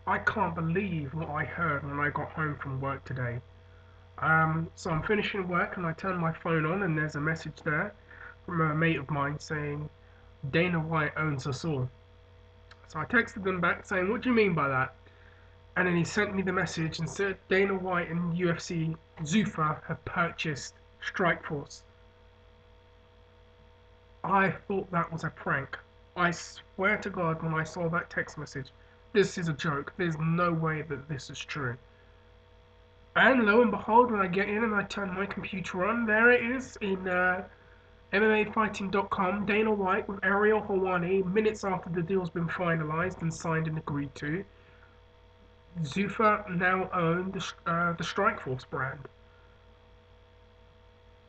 I can't believe what I heard when I got home from work today. So I'm finishing work and I turn my phone on and there's a message there from a mate of mine saying Dana White owns us all. So I texted them back saying, "What do you mean by that?" And then he sent me the message and said Dana White and UFC Zuffa have purchased Strikeforce. I thought that was a prank. I swear to God, when I saw that text message, this is a joke. There's no way that this is true. And lo and behold, when I get in and I turn my computer on, there it is in MMAfighting.com. Dana White with Ariel Helwani, minutes after the deal's been finalised and signed and agreed to. Zuffa now own the Strikeforce brand.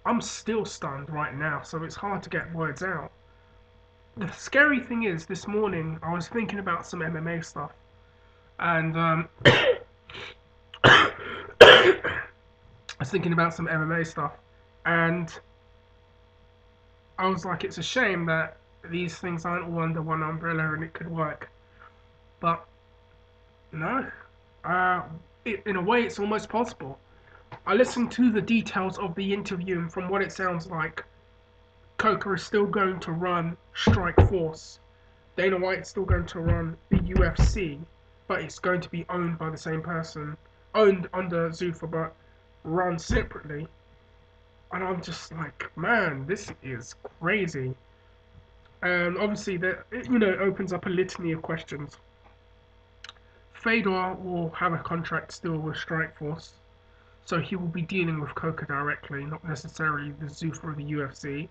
I'm still stunned right now, so it's hard to get words out. The scary thing is, this morning I was thinking about some MMA stuff, and I was thinking about some MMA stuff, and I was like, it's a shame that these things aren't all under one umbrella and it could work. But no, uh, in a way, it's almost possible. I listened to the details of the interview, and from what it sounds like, Coker is still going to run Strike Force. Dana White's still going to run the UFC, but it's going to be owned by the same person, owned under Zuffa, but run separately. And I'm just like, man, this is crazy. And obviously, that opens up a litany of questions. Fedor will have a contract still with Strikeforce, so he will be dealing with Coker directly, not necessarily the Zuffa or the UFC.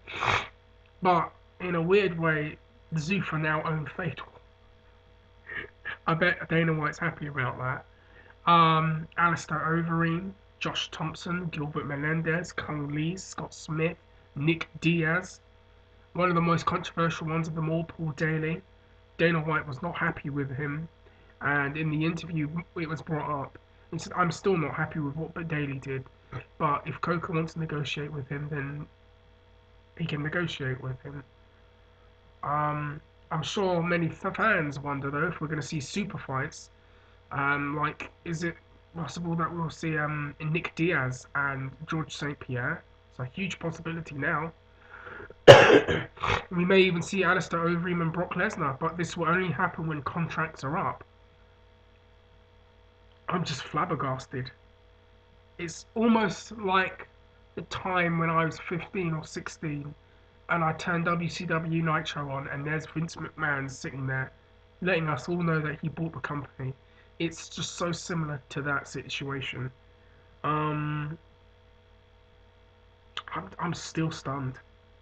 But in a weird way, Zuffa now own Fedor. I bet Dana White's happy about that. Alistair Overeem, Josh Thompson, Gilbert Melendez, Kung Lee, Scott Smith, Nick Diaz. One of the most controversial ones of them all, Paul Daly. Dana White was not happy with him, and in the interview it was brought up. He said, "I'm still not happy with what Daly did, but if Coker wants to negotiate with him, then he can negotiate with him." I'm sure many fans wonder though if we're going to see super fights. Like, is it possible that we'll see Nick Diaz and George St. Pierre? It's a huge possibility now. We may even see Alistair Overeem and Brock Lesnar, but this will only happen when contracts are up. I'm just flabbergasted. It's almost like the time when I was 15 or 16 and I turned WCW Nitro on and there's Vince McMahon sitting there letting us all know that he bought the company. It's just so similar to that situation. Um, I'm still stunned.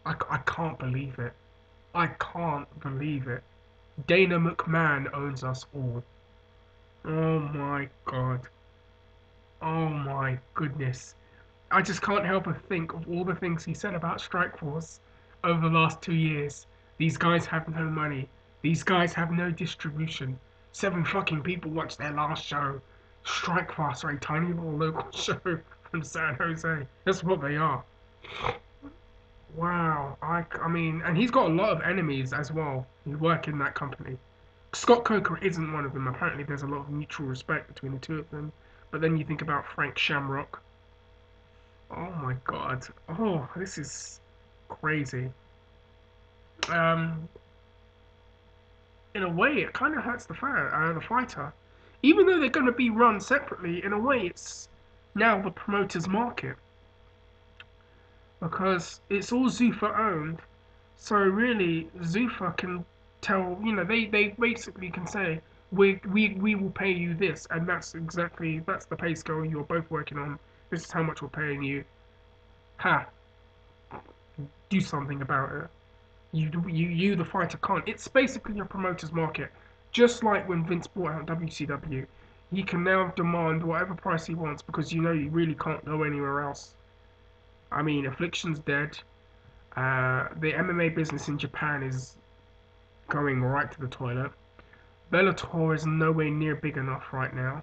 I can't believe it. I can't believe it. Dana McMahon owns us all. Oh my god. Oh my goodness. I just can't help but think of all the things he said about Strikeforce over the last 2 years. These guys have no money. These guys have no distribution. 7 fucking people watched their last show. Strikeforce are a tiny little local show from San Jose. That's what they are. Wow. I mean, and he's got a lot of enemies as well who work in that company. Scott Coker isn't one of them. Apparently, there's a lot of mutual respect between the two of them. But then you think about Frank Shamrock. Oh my god. Oh, this is crazy. Um, in a way, it kind of hurts the fighter. Even though they're going to be run separately, in a way, it's now the promoter's market because it's all Zuffa owned. So really, Zuffa can tell, they basically can say, we will pay you this, and that's the pay scale you're both working on. This is how much we're paying you. Ha, do something about it. You the fighter can't. It's basically a promoter's market. Just like when Vince bought out WCW, he can now demand whatever price he wants because you really can't go anywhere else. I mean, Affliction's dead. The MMA business in Japan is going right to the toilet. Bellator is nowhere near big enough right now.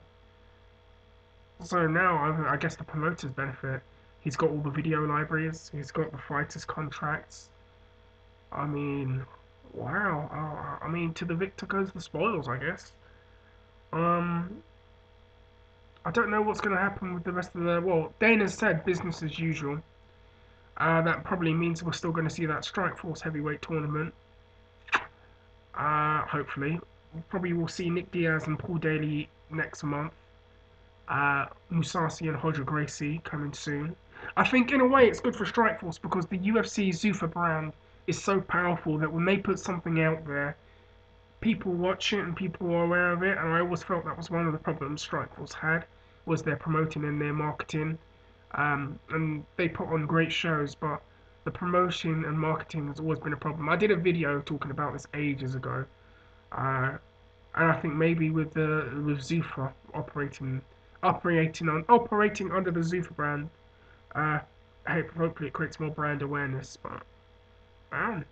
So now I guess the promoters benefit. He's got all the video libraries. He's got the fighters' contracts. I mean, wow. I mean, to the victor goes the spoils, I guess. Um, I don't know what's going to happen with the rest of the. Well, Dana said business as usual. That probably means we're still going to see that Strikeforce heavyweight tournament. Hopefully, probably will see Nick Diaz and Paul Daly next month. Musasi and Hodger Gracie coming soon. I think in a way it's good for Strikeforce because the UFC Zuffa brand is so powerful that when they put something out there, people watch it and people are aware of it. And I always felt that was one of the problems Strikeforce had was their promoting and their marketing. And they put on great shows, but the promotion and marketing has always been a problem. I did a video talking about this ages ago, uh, and I think maybe with Zuffa operating under the Zuffa brand, uh, hopefully it creates more brand awareness. But man,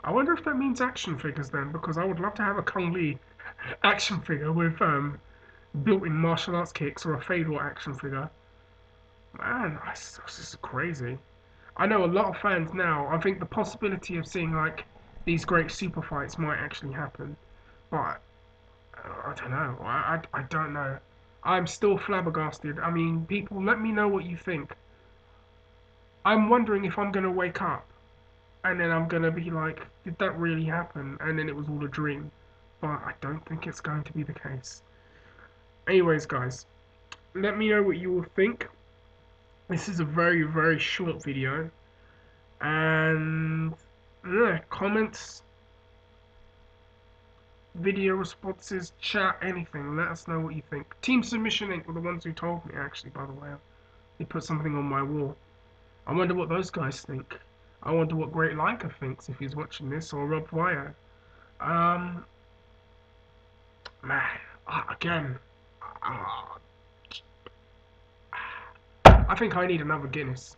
I wonder if that means action figures then, because I would love to have a Kung Lee action figure with built-in martial arts kicks or a Fedor action figure. Man, this is crazy. I know a lot of fans now. I think the possibility of seeing like these great super fights might actually happen, but I don't know. I don't know. I'm still flabbergasted. I mean, people, let me know what you think. I'm wondering if I'm gonna wake up and then I'm gonna be like, did that really happen? And then it was all a dream. But I don't think it's going to be the case. Anyways, guys, let me know what you all think. This is a very, very short video. And yeah, comments, video responses, chat, anything. Let us know what you think. Team Submission Inc. were the ones who told me, actually, by the way. They put something on my wall. I wonder what those guys think. I wonder what Great Liker thinks if he's watching this, or Rob Wire. Um, man, again, uh, I think I need another Guinness.